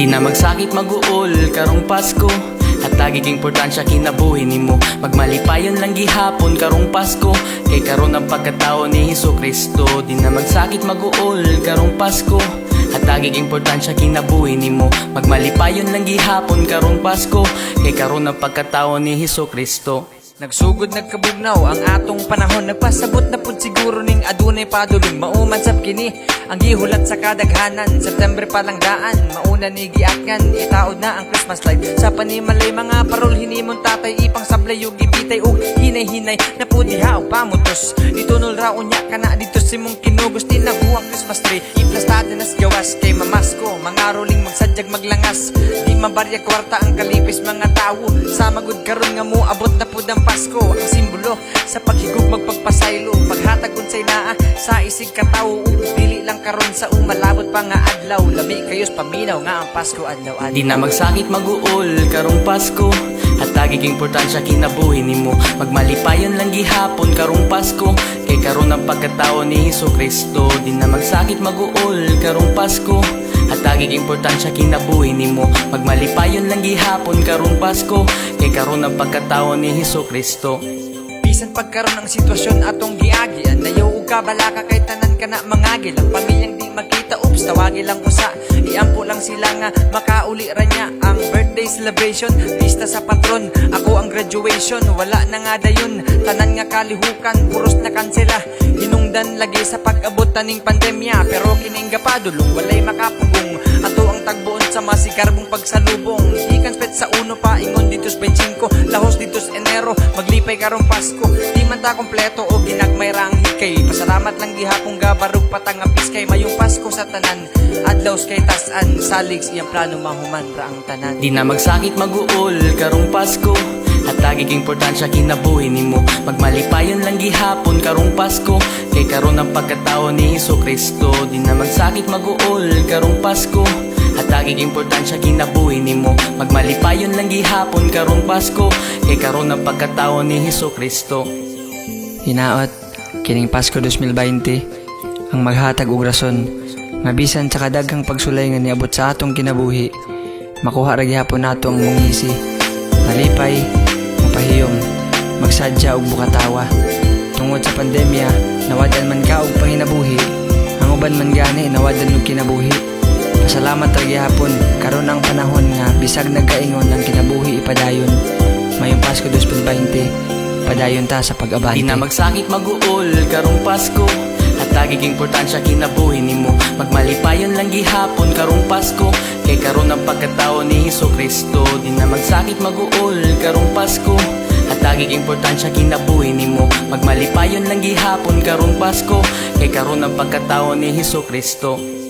Di na magsakit mag-uol karong Pasko, at tagig importansya kinabuhi nimo. Magmalipayon lang gihapon karong Pasko, kay karon ang pagkatao ni Hesukristo. Di na magsakit mag-uol karong Pasko, at tagig importansya kinabuhi nimo. Magmalipayon lang gihapon karong Pasko, kay karon ang pagkatao ni Hesukristo. Nagsugod nagkabugnaw ang atong panahon, nagpasabot na pud siguro ning adunay padulong. Mauman sab kini ang gihulat sa kadaghanan, September pa lang daan, mauna ni giatgan. Itaod na ang Christmas light sa panimalay, mga parol hinimon tatay, ipang sablay ug gibitay ug hinay-hinay na pud diha og pamutos. Itunol ra unya kana dito si mong kinugos, tinahuang Christmas tree iplastado nas gawas kay mamasko. Mga roling magsadyag maglangas, di mabarya kwarta ang kalipis mga tawo. Sa magud karon nga mo abot na pud ang Pasko, ang simbolo sa paghigug magpagpasaylo, paghatag unsay naa sa isig katawo. Dili lang karon sa umalabot pa nga adlaw, lami kayos paminaw nga ang Pasko adlaw-adlaw. Di na magsakit mag-uol karong Pasko, at tagig importansya kinabuhi nimo. Magmalipayon lang gihapon karong Pasko, kay karon ang pagkatao ni Hesukristo. Di na magsakit mag-uol karong Pasko, at tagig importansya kinabuhi nimo. Magmalipayon lang gihapon karong Pasko, kay karon ang pagkatao ni Hesukristo. Bisan pagkaroon ng sitwasyon atong giagian, nayaw ug kabalaka kay tanan kana mangagil. Ang pamilyang di magkita, ups, tawagi lang usa, iampo lang sila nga makauli ra niya ang birthday celebration, pista sa patron. Ako ang graduation, wala na nga dayon, tanan nga kalihukan, puros na kansela. Hinungdan lagi sa pag-abot taning pandemya, pero kining gapadulong walay makapugong. Ato ang tagbuon sa masigarbong pagsalubong, ikan pet sa uno pa ingon ditos 25, lahos ditos Enero, maglipay karong Pasko. Di man ta kompleto o ginagmay ra ang hikay, pasalamat lang gihapon gabarug patang apis kay mayong Pasko sa tanan. Adlaws kay tasan, salig iyang plano mahuman ra ang tanan. Di na magsakit mag-uol karong Pasko, at tagig importansya kinabuhi nimo. Magmalipayon lang gihapon karong Pasko, kay karon ang pagkatao ni Hesukristo. Di na magsakit mag-uol karong Pasko, at tagig importansya kinabuhi nimo. Magmalipayon lang gihapon karong Pasko, kay karon ang pagkatao ni Hesukristo. Hinaot kining Pasko 2020 ang maghatag og rason, mabisan sa kadaghang pagsulay nga niabot sa atong kinabuhi, makuha ra gihapon nato ang mungisi, malipay, mapahiyom, magsadya og bukatawa. Tungod sa pandemya, nawadan man ka og panginabuhi, ang uban man gani nawadan og kinabuhi. Pasalamat ra gihapon karon ang panahon nga bisag nagkaingon ang kinabuhi ipadayon. Mayong Pasko 2020, padayon ta sa pag-abante. Di na magsakit mag-uol karong Pasko, at tagig importansya kinabuhi nimo. Magmalipayon lang gihapon karong Pasko, kay karon ang pagkatao ni Hesukristo. Di na magsakit mag-uol karong Pasko, at tagig importansya kinabuhi nimo. Magmalipayon lang gihapon karong Pasko, kay karon ang pagkatao ni Hesukristo.